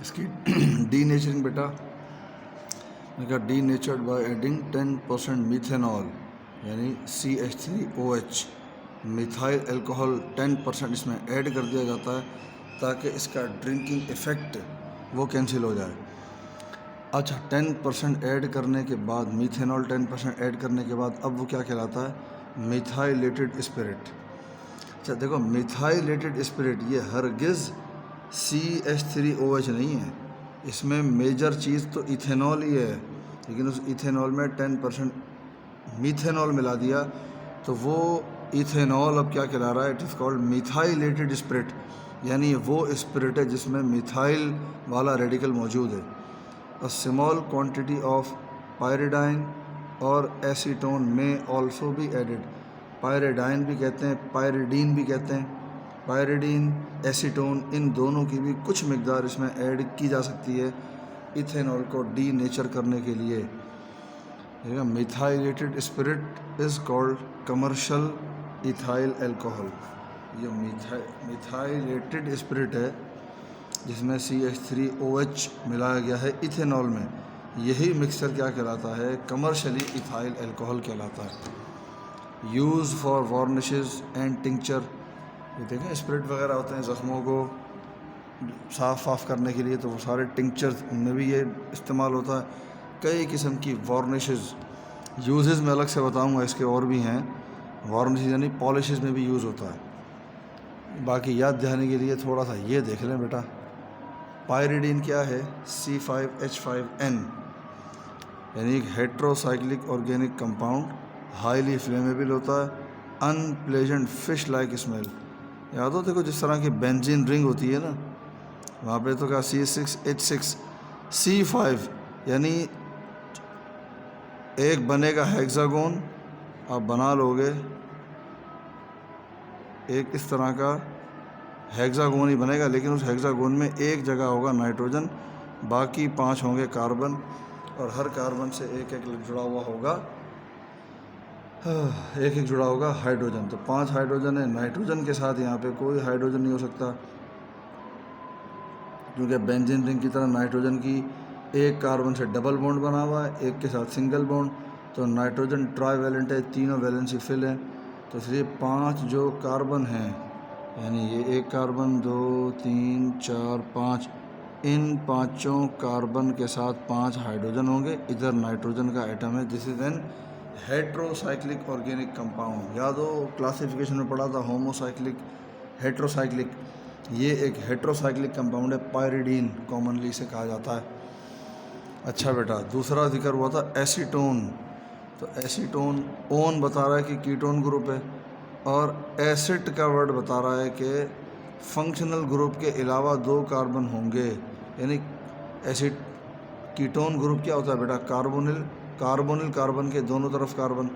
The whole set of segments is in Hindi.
इसकी डी नेचरिंग बेटा, मैंने कहा डी नेचर्ड बाय एडिंग 10% मीथेनॉल यानी CH3OH मिथाइल अल्कोहल 10% इसमें ऐड कर दिया जाता है ताकि इसका ड्रिंकिंग इफ़ेक्ट वो कैंसिल हो जाए। अच्छा, 10% ऐड करने के बाद, मीथेनॉल 10% ऐड करने के बाद अब वो क्या कहलाता है? Methylated spirit. अच्छा देखो, मिथाइलेटेड स्पिरिट ये हरगिज़ CH3OH नहीं है, इसमें मेजर चीज़ तो इथेनॉल ही है, लेकिन उस इथेनॉल में 10% मीथेनॉल मिला दिया तो वो इथेनॉल अब क्या कहला रहा है? It is called methylated spirit, यानी वो स्पिरिट है जिसमें मिथाइल वाला रेडिकल मौजूद है। अ स्मॉल क्वांटिटी ऑफ पायरिडाइन और एसीटोन में ऑल्सो भी एडिड। पायरिडाइन भी कहते हैं, पायरिडीन भी कहते हैं। पायरिडीन, एसीटोन, इन दोनों की भी कुछ मिकदार इसमें ऐड की जा सकती है इथेनॉल को डी नेचर करने के लिए। Methylated spirit is called commercial ethyl alcohol. ये मिथाइलेटेड स्पिरिट है जिसमें CH3OH मिलाया गया है इथेनॉल में, यही मिक्सचर क्या कहलाता है? कमर्शियली इथाइल अल्कोहल कहलाता है। Use for varnishes and tincture, ये देखें स्पिरिट वगैरह होते हैं ज़ख्मों को साफ़ करने के लिए, तो वो सारे टिंक्चर्स, उनमें भी ये इस्तेमाल होता है। कई किस्म की वार्निशेस, यूजेस में अलग से बताऊंगा, इसके और भी हैं। वार्निशेस यानी पॉलिशेस में भी यूज़ होता है। बाकी याद दिलाने के लिए थोड़ा सा ये देख लें बेटा, पायरिडीन क्या है? C5H5N, यानी एक heterocyclic organic compound, highly flammable होता है, अनप्लेजेंट फिश लाइक स्मेल। याद हो, देखो जिस तरह की बेंजीन रिंग होती है ना, वहाँ पे तो क्या C6H6, C5 यानी एक बनेगा हेक्सागोन, आप बना लोगे एक इस तरह का हेक्सागोन ही बनेगा, लेकिन उस हेक्सागोन में एक जगह होगा नाइट्रोजन, बाकी 5 होंगे कार्बन, और हर कार्बन से एक एक जुड़ा हुआ होगा, एक जुड़ा होगा हाइड्रोजन। तो 5 हाइड्रोजन है, नाइट्रोजन के साथ यहाँ पे कोई हाइड्रोजन नहीं हो सकता, क्योंकि बेंजीन रिंग की तरह नाइट्रोजन की एक कार्बन से डबल बॉन्ड बना हुआ है, एक के साथ सिंगल बॉन्ड। तो नाइट्रोजन ट्राईवैलेंट है, तीनों वैलेंसी फिल है, तो इसलिए 5 जो कार्बन हैं, यानी ये एक कार्बन, 2, 3, 4, 5, इन 5 कार्बन के साथ 5 हाइड्रोजन होंगे। इधर नाइट्रोजन का एटम है। This is an heterocyclic organic compound. याद हो क्लासिफिकेशन में पढ़ा था, होमोसाइक्लिक, हेट्रोसाइक्लिक। ये एक हेट्रोसाइक्लिक कंपाउंड है, पायरिडीन कॉमनली इसे कहा जाता है। अच्छा बेटा, दूसरा जिक्र हुआ था एसीटोन। तो एसीटोन ओन बता रहा है कि कीटोन ग्रुप है, और एसिड का वर्ड बता रहा है कि फंक्शनल ग्रुप के अलावा 2 कार्बन होंगे, यानी एसिड। कीटोन ग्रुप क्या होता है बेटा? कार्बोनिल, कार्बोनिल कार्बन के दोनों तरफ कार्बन।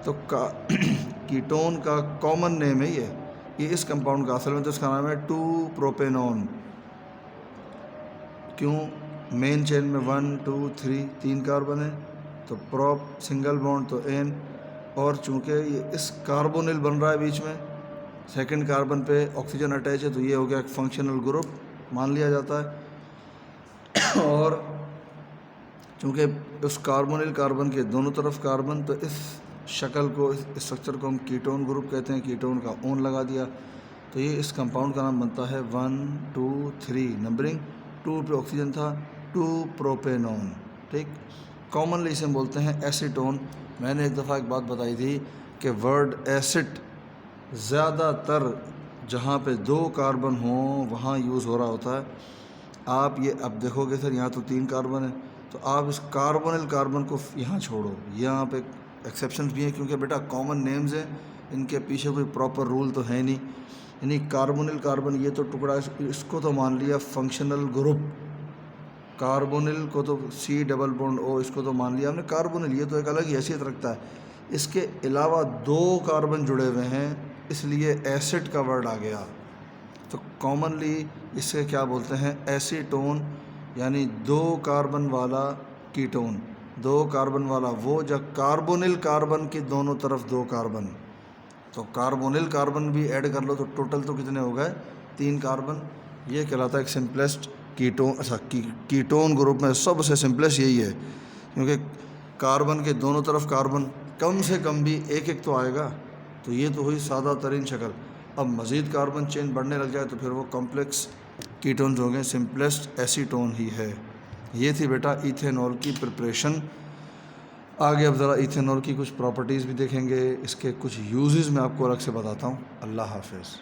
तो कीटोन का कॉमन नेम है ये इस कंपाउंड का असल में तो इसका नाम है 2-प्रोपेनॉन। क्यों? मेन चेन में 1, 2, 3 कार्बन है, तो प्रोप सिंगल बॉन्ड, तो एन, और चूंकि ये इस कार्बोनिल बन रहा है बीच में, सेकंड कार्बन पे ऑक्सीजन अटैच है, तो ये हो गया एक फंक्शनल ग्रुप मान लिया जाता है। और चूंकि उस कार्बोनिल कार्बन के दोनों तरफ कार्बन, तो इस शक्ल को, इस स्ट्रक्चर को हम कीटोन ग्रुप कहते हैं। कीटोन का ओन लगा दिया, तो ये इस कंपाउंड का नाम बनता है 1, 2, 3 नंबरिंग। 2 पे ऑक्सीजन था, 2-प्रोपेनॉन। ठीक, कॉमनली इसे हम बोलते हैं एसीटोन। मैंने एक दफ़ा एक बात बताई थी कि वर्ड एसिड ज़्यादातर जहाँ पे 2 कार्बन हों वहाँ यूज़ हो रहा होता है। आप ये अब देखोगे सर, यहाँ तो 3 कार्बन है, तो आप इस कार्बोनिल कार्बन को यहाँ छोड़ो। यहाँ पे एक्सेप्शंस भी हैं, क्योंकि बेटा कॉमन नेम्स हैं, इनके पीछे कोई प्रॉपर रूल तो है नहीं। यानी कार्बोनिल कार्बन ये तो टुकड़ा, इसको तो मान लिया फंक्शनल ग्रुप। कार्बोनिल को तो C डबल बॉन्ड O, इसको तो मान लिया हमने कार्बोनिल, ये तो एक अलग ही हैसियत रखता है। इसके अलावा 2 कार्बन जुड़े हुए हैं, इसलिए एसिड का वर्ड आ गया। तो कॉमनली इसे क्या बोलते हैं? एसीटोन, यानी 2 कार्बन वाला कीटोन। 2 कार्बन वाला वो जब कार्बोनिल कार्बन के दोनों तरफ 2 कार्बन, तो कार्बोनिल कार्बन भी ऐड कर लो तो टोटल तो कितने हो गए? 3 कार्बन। ये कहलाता है एक सिंपलेस्ट कीटोन ग्रुप में सबसे सिंपलेस्ट यही है, क्योंकि कार्बन के दोनों तरफ कार्बन कम से कम भी एक एक तो आएगा। तो ये तो हुई सादा तरीन शक्ल। अब मज़ीद कार्बन चेन बढ़ने लग जाए तो फिर वो कॉम्प्लेक्स कीटोन्स हो गए, सिंपलेस्ट एसीटोन ही है। ये थी बेटा इथेनॉल की प्रिपरेशन। आगे अब ज़रा इथेनॉल की कुछ प्रॉपर्टीज़ भी देखेंगे, इसके कुछ यूजेस मैं आपको अलग से बताता हूँ। अल्लाह हाफ़िज़।